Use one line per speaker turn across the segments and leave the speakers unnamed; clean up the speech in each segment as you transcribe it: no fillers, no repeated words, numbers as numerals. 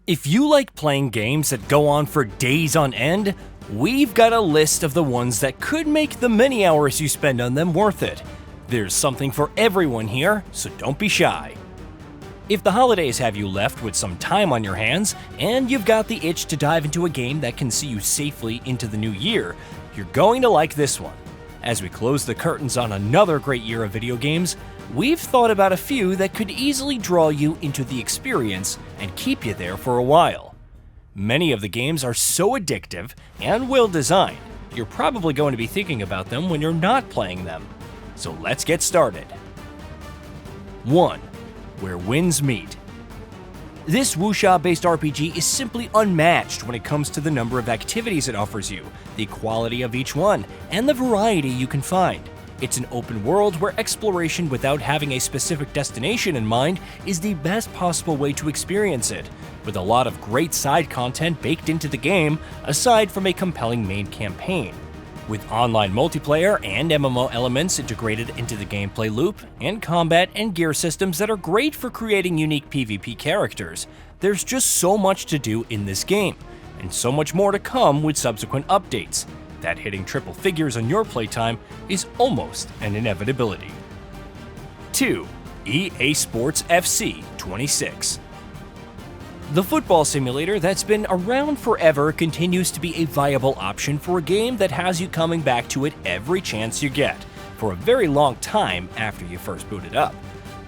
If you like playing games that go on for days on end, we've got a list of the ones that could make the many hours you spend on them worth it. There's something for everyone here, so don't be shy. If the holidays have you left with some time on your hands, and you've got the itch to dive into a game that can see you safely into the new year, you're going to like this one. As we close the curtains on another great year of video games, we've thought about a few that could easily draw you into the experience and keep you there for a while. Many of the games are so addictive and well designed, you're probably going to be thinking about them when you're not playing them. So let's get started. 1. Where Winds Meet. This wuxia-based RPG is simply unmatched when it comes to the number of activities it offers you, the quality of each one, and the variety you can find. It's an open world where exploration without having a specific destination in mind is the best possible way to experience it, with a lot of great side content baked into the game aside from a compelling main campaign. With online multiplayer and MMO elements integrated into the gameplay loop, and combat and gear systems that are great for creating unique PvP characters, there's just so much to do in this game, and so much more to come with subsequent updates, that hitting triple figures on your playtime is almost an inevitability. 2. EA Sports FC 26. The football simulator that's been around forever continues to be a viable option for a game that has you coming back to it every chance you get, for a very long time after you first boot it up.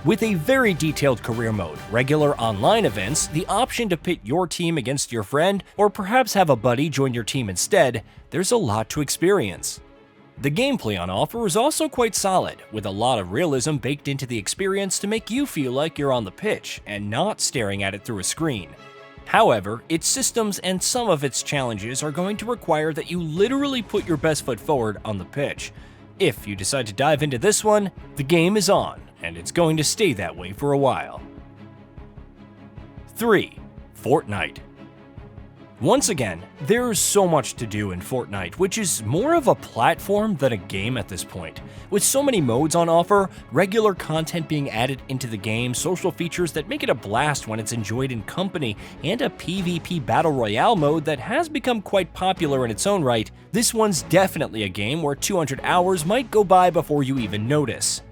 With a very detailed career mode, regular online events, the option to pit your team against your friend, or perhaps have a buddy join your team instead, there's a lot to experience. The gameplay on offer is also quite solid, with a lot of realism baked into the experience to make you feel like you're on the pitch and not staring at it through a screen. However, its systems and some of its challenges are going to require that you literally put your best foot forward on the pitch. If you decide to dive into this one, the game is on, and it's going to stay that way for a while. 3. Fortnite. Once again, there's so much to do in Fortnite, which is more of a platform than a game at this point. With so many modes on offer, regular content being added into the game, social features that make it a blast when it's enjoyed in company, and a PvP Battle Royale mode that has become quite popular in its own right, this one's definitely a game where 200 hours might go by before you even notice.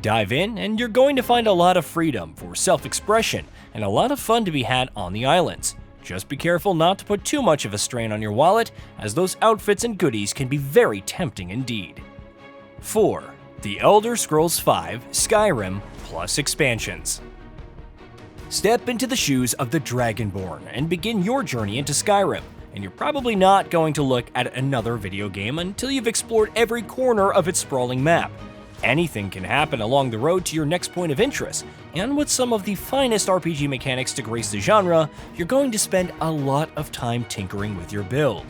Dive in, and you're going to find a lot of freedom for self-expression and a lot of fun to be had on the islands. Just be careful not to put too much of a strain on your wallet, as those outfits and goodies can be very tempting indeed. 4. The Elder Scrolls V Skyrim plus expansions. Step into the shoes of the Dragonborn and begin your journey into Skyrim, and you're probably not going to look at another video game until you've explored every corner of its sprawling map. Anything can happen along the road to your next point of interest, and with some of the finest RPG mechanics to grace the genre, you're going to spend a lot of time tinkering with your build.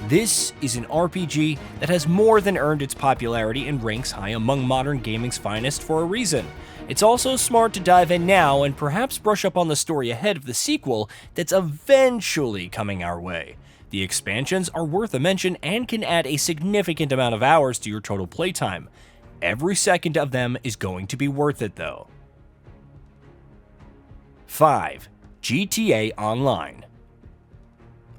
This is an RPG that has more than earned its popularity and ranks high among modern gaming's finest for a reason. It's also smart to dive in now and perhaps brush up on the story ahead of the sequel that's eventually coming our way. The expansions are worth a mention and can add a significant amount of hours to your total playtime. Every second of them is going to be worth it though. 5. GTA Online.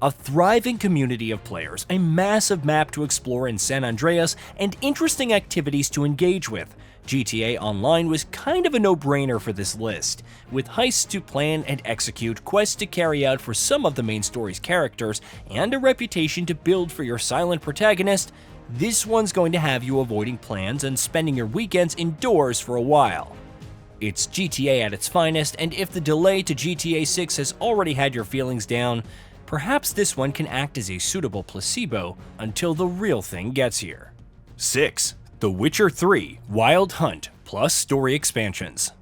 A thriving community of players, a massive map to explore in San Andreas, and interesting activities to engage with, GTA Online was kind of a no-brainer for this list. With heists to plan and execute, quests to carry out for some of the main story's characters, and a reputation to build for your silent protagonist, this one's going to have you avoiding plans and spending your weekends indoors for a while. It's GTA at its finest, and if the delay to GTA 6 has already had your feelings down, perhaps this one can act as a suitable placebo until the real thing gets here. 6. The Witcher 3 Wild Hunt plus story expansions.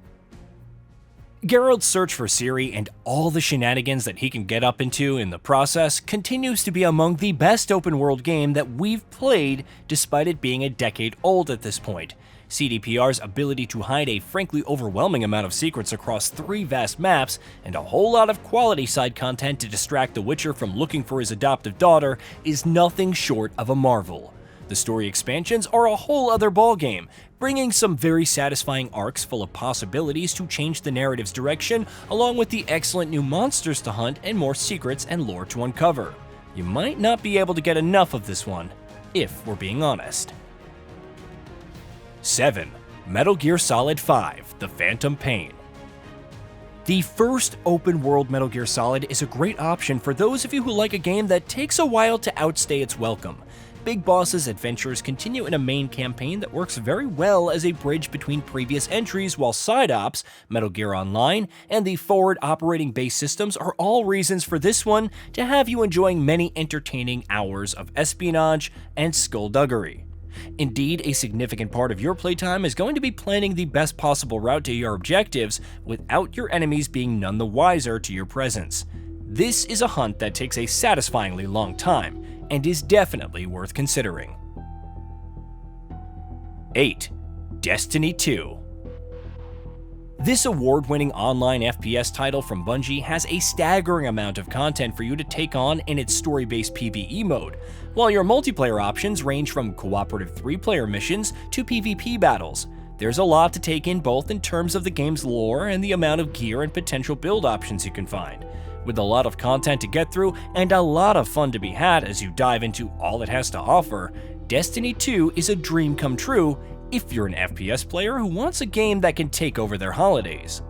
Geralt's search for Ciri and all the shenanigans that he can get up into in the process continues to be among the best open-world game that we've played, despite it being a decade old at this point. CDPR's ability to hide a frankly overwhelming amount of secrets across 3 vast maps, and a whole lot of quality side content to distract the Witcher from looking for his adoptive daughter, is nothing short of a marvel. The story expansions are a whole other ballgame, bringing some very satisfying arcs full of possibilities to change the narrative's direction, along with the excellent new monsters to hunt and more secrets and lore to uncover. You might not be able to get enough of this one, if we're being honest. 7. Metal Gear Solid 5: The Phantom Pain. The first open-world Metal Gear Solid is a great option for those of you who like a game that takes a while to outstay its welcome. Big Boss's adventures continue in a main campaign that works very well as a bridge between previous entries, while side ops, Metal Gear Online, and the forward operating base systems are all reasons for this one to have you enjoying many entertaining hours of espionage and skullduggery. Indeed, a significant part of your playtime is going to be planning the best possible route to your objectives without your enemies being none the wiser to your presence. This is a hunt that takes a satisfyingly long time, and is definitely worth considering. 8. Destiny 2. This award-winning online FPS title from Bungie has a staggering amount of content for you to take on in its story-based PvE mode, while your multiplayer options range from cooperative 3-player missions to PvP battles. There's a lot to take in both in terms of the game's lore and the amount of gear and potential build options you can find. With a lot of content to get through and a lot of fun to be had as you dive into all it has to offer, Destiny 2 is a dream come true if you're an FPS player who wants a game that can take over their holidays.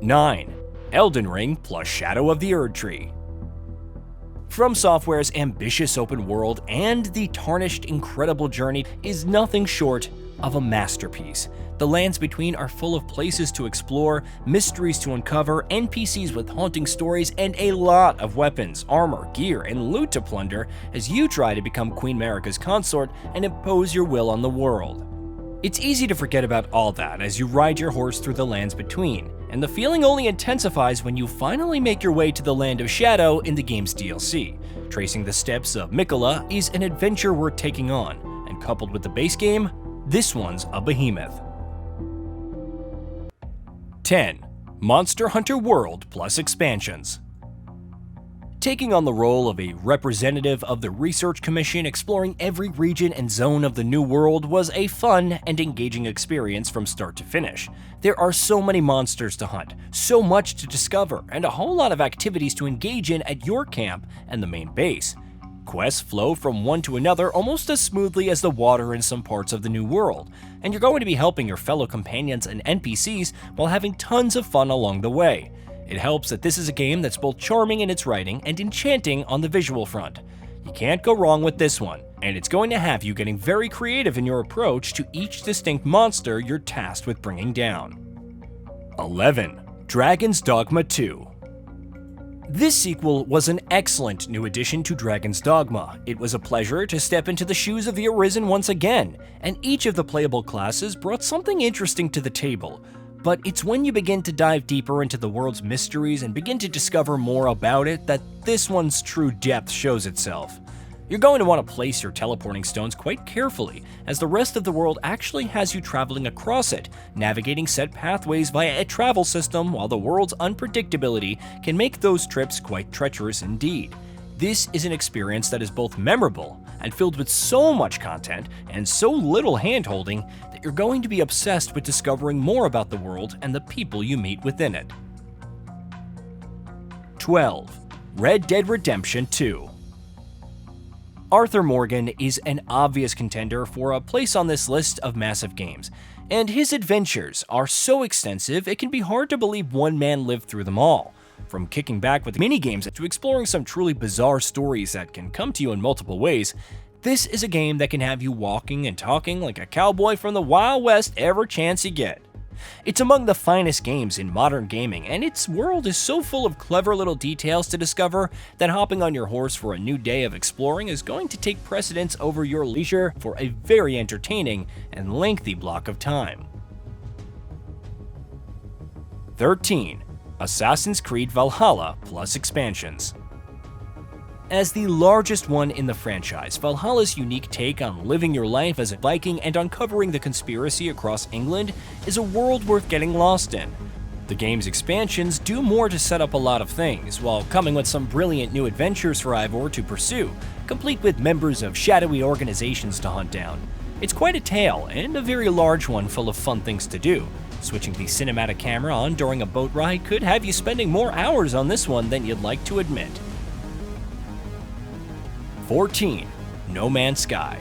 9. Elden Ring plus Shadow of the Erdtree. From Software's ambitious open world and the tarnished incredible journey is nothing short of a masterpiece. The lands between are full of places to explore, mysteries to uncover, NPCs with haunting stories, and a lot of weapons, armor, gear, and loot to plunder as you try to become Queen Marika's consort and impose your will on the world. It's easy to forget about all that as you ride your horse through the lands between, and the feeling only intensifies when you finally make your way to the Land of Shadow in the game's DLC. Tracing the steps of Mikola is an adventure worth taking on, and coupled with the base game, this one's a behemoth. 10. Monster Hunter World plus expansions. Taking on the role of a representative of the Research Commission exploring every region and zone of the New World was a fun and engaging experience from start to finish. There are so many monsters to hunt, so much to discover, and a whole lot of activities to engage in at your camp and the main base. Quests flow from one to another almost as smoothly as the water in some parts of the New World, and you're going to be helping your fellow companions and NPCs while having tons of fun along the way. It helps that this is a game that's both charming in its writing and enchanting on the visual front. You can't go wrong with this one, and it's going to have you getting very creative in your approach to each distinct monster you're tasked with bringing down. 11. Dragon's Dogma 2. This sequel was an excellent new addition to Dragon's Dogma. It was a pleasure to step into the shoes of the Arisen once again, and each of the playable classes brought something interesting to the table. But it's when you begin to dive deeper into the world's mysteries and begin to discover more about it that this one's true depth shows itself. You're going to want to place your teleporting stones quite carefully, as the rest of the world actually has you traveling across it, navigating set pathways via a travel system, while the world's unpredictability can make those trips quite treacherous indeed. This is an experience that is both memorable and filled with so much content and so little hand-holding that you're going to be obsessed with discovering more about the world and the people you meet within it. 12. Red Dead Redemption 2. Arthur Morgan is an obvious contender for a place on this list of massive games, and his adventures are so extensive it can be hard to believe one man lived through them all. From kicking back with minigames to exploring some truly bizarre stories that can come to you in multiple ways, this is a game that can have you walking and talking like a cowboy from the Wild West every chance you get. It's among the finest games in modern gaming, and its world is so full of clever little details to discover that hopping on your horse for a new day of exploring is going to take precedence over your leisure for a very entertaining and lengthy block of time. 13. Assassin's Creed Valhalla plus expansions. As the largest one in the franchise, Valhalla's unique take on living your life as a Viking and uncovering the conspiracy across England is a world worth getting lost in. The game's expansions do more to set up a lot of things, while coming with some brilliant new adventures for Ivor to pursue, complete with members of shadowy organizations to hunt down. It's quite a tale, and a very large one full of fun things to do. Switching the cinematic camera on during a boat ride could have you spending more hours on this one than you'd like to admit. 14. No Man's Sky.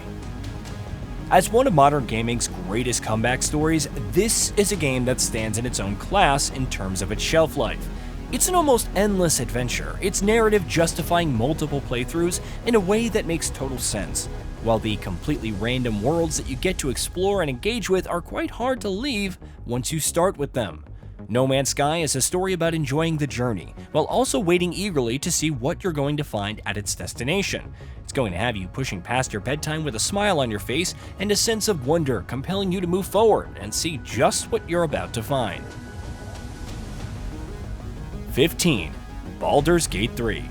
As one of modern gaming's greatest comeback stories, this is a game that stands in its own class in terms of its shelf life. It's an almost endless adventure, its narrative justifying multiple playthroughs in a way that makes total sense, while the completely random worlds that you get to explore and engage with are quite hard to leave once you start with them. No Man's Sky is a story about enjoying the journey, while also waiting eagerly to see what you're going to find at its destination. It's going to have you pushing past your bedtime with a smile on your face and a sense of wonder compelling you to move forward and see just what you're about to find. 15. Baldur's Gate 3.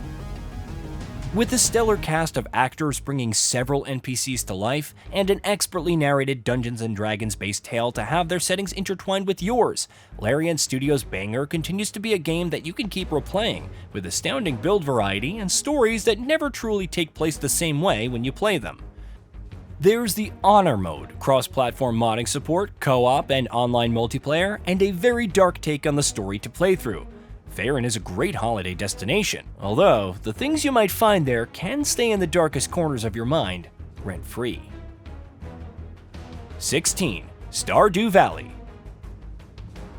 With a stellar cast of actors bringing several NPCs to life, and an expertly narrated Dungeons & Dragons-based tale to have their settings intertwined with yours, Larian Studios' banger continues to be a game that you can keep replaying, with astounding build variety and stories that never truly take place the same way when you play them. There's the Honor Mode, cross-platform modding support, co-op and online multiplayer, and a very dark take on the story to play through. Faerun is a great holiday destination, although the things you might find there can stay in the darkest corners of your mind, rent-free. 16. Stardew Valley.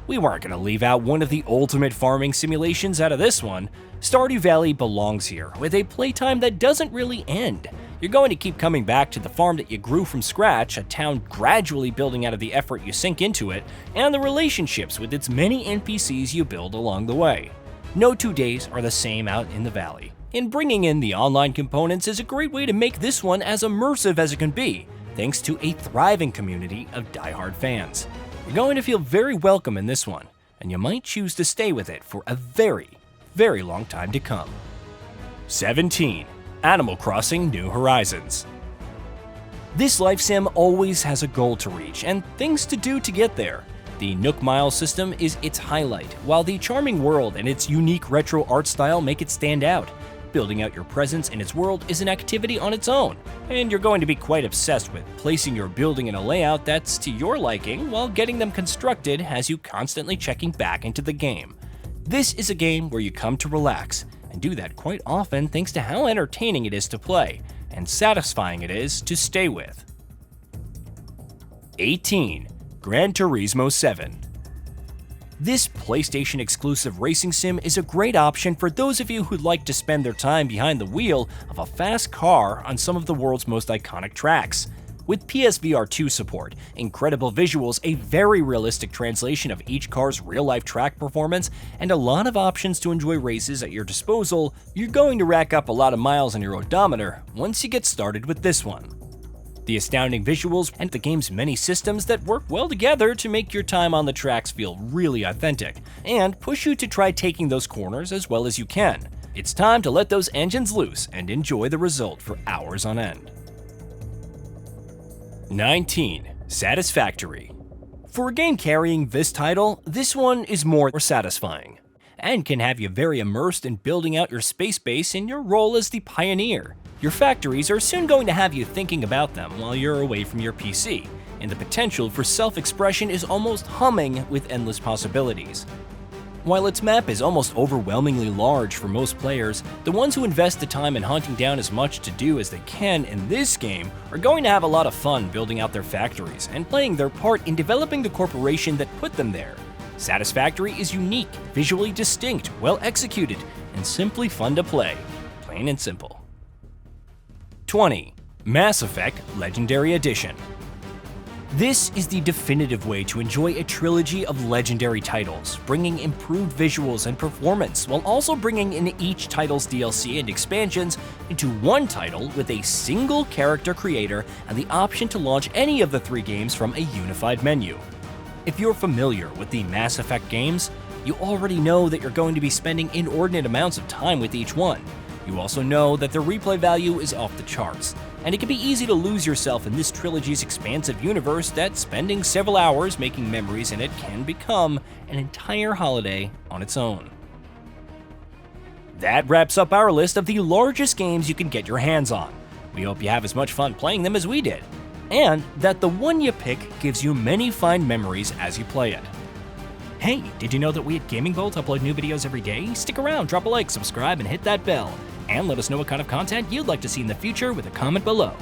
We weren't going to leave out one of the ultimate farming simulations out of this one. Stardew Valley belongs here, with a playtime that doesn't really end. You're going to keep coming back to the farm that you grew from scratch, a town gradually building out of the effort you sink into it, and the relationships with its many NPCs you build along the way. No 2 days are the same out in the valley, and bringing in the online components is a great way to make this one as immersive as it can be, thanks to a thriving community of die-hard fans. You're going to feel very welcome in this one, and you might choose to stay with it for a very, very long time to come. 17. Animal Crossing: New Horizons. This life sim always has a goal to reach and things to do to get there. The Nook Mile system is its highlight, while the charming world and its unique retro art style make it stand out. Building out your presence in its world is an activity on its own, and you're going to be quite obsessed with placing your building in a layout that's to your liking while getting them constructed as you constantly checking back into the game. This is a game where you come to relax, and do that quite often thanks to how entertaining it is to play, and satisfying it is to stay with. 18. Gran Turismo 7. This PlayStation exclusive racing sim is a great option for those of you who'd like to spend their time behind the wheel of a fast car on some of the world's most iconic tracks. With PSVR 2 support, incredible visuals, a very realistic translation of each car's real-life track performance, and a lot of options to enjoy races at your disposal, you're going to rack up a lot of miles on your odometer once you get started with this one. The astounding visuals and the game's many systems that work well together to make your time on the tracks feel really authentic, and push you to try taking those corners as well as you can. It's time to let those engines loose and enjoy the result for hours on end. 19. Satisfactory. For a game carrying this title, this one is more satisfying, and can have you very immersed in building out your space base in your role as the pioneer. Your factories are soon going to have you thinking about them while you're away from your PC, and the potential for self-expression is almost humming with endless possibilities. While its map is almost overwhelmingly large for most players, the ones who invest the time in hunting down as much to do as they can in this game are going to have a lot of fun building out their factories and playing their part in developing the corporation that put them there. Satisfactory is unique, visually distinct, well executed, and simply fun to play. Plain and simple. 20. Mass Effect Legendary Edition. This is the definitive way to enjoy a trilogy of legendary titles, bringing improved visuals and performance, while also bringing in each title's DLC and expansions into one title with a single character creator and the option to launch any of the 3 games from a unified menu. If you're familiar with the Mass Effect games, you already know that you're going to be spending inordinate amounts of time with each one. You also know that the replay value is off the charts, and it can be easy to lose yourself in this trilogy's expansive universe that spending several hours making memories in it can become an entire holiday on its own. That wraps up our list of the largest games you can get your hands on. We hope you have as much fun playing them as we did, and that the one you pick gives you many fine memories as you play it. Hey, did you know that we at Gaming Bolt upload new videos every day? Stick around, drop a like, subscribe, and hit that bell. And let us know what kind of content you'd like to see in the future with a comment below.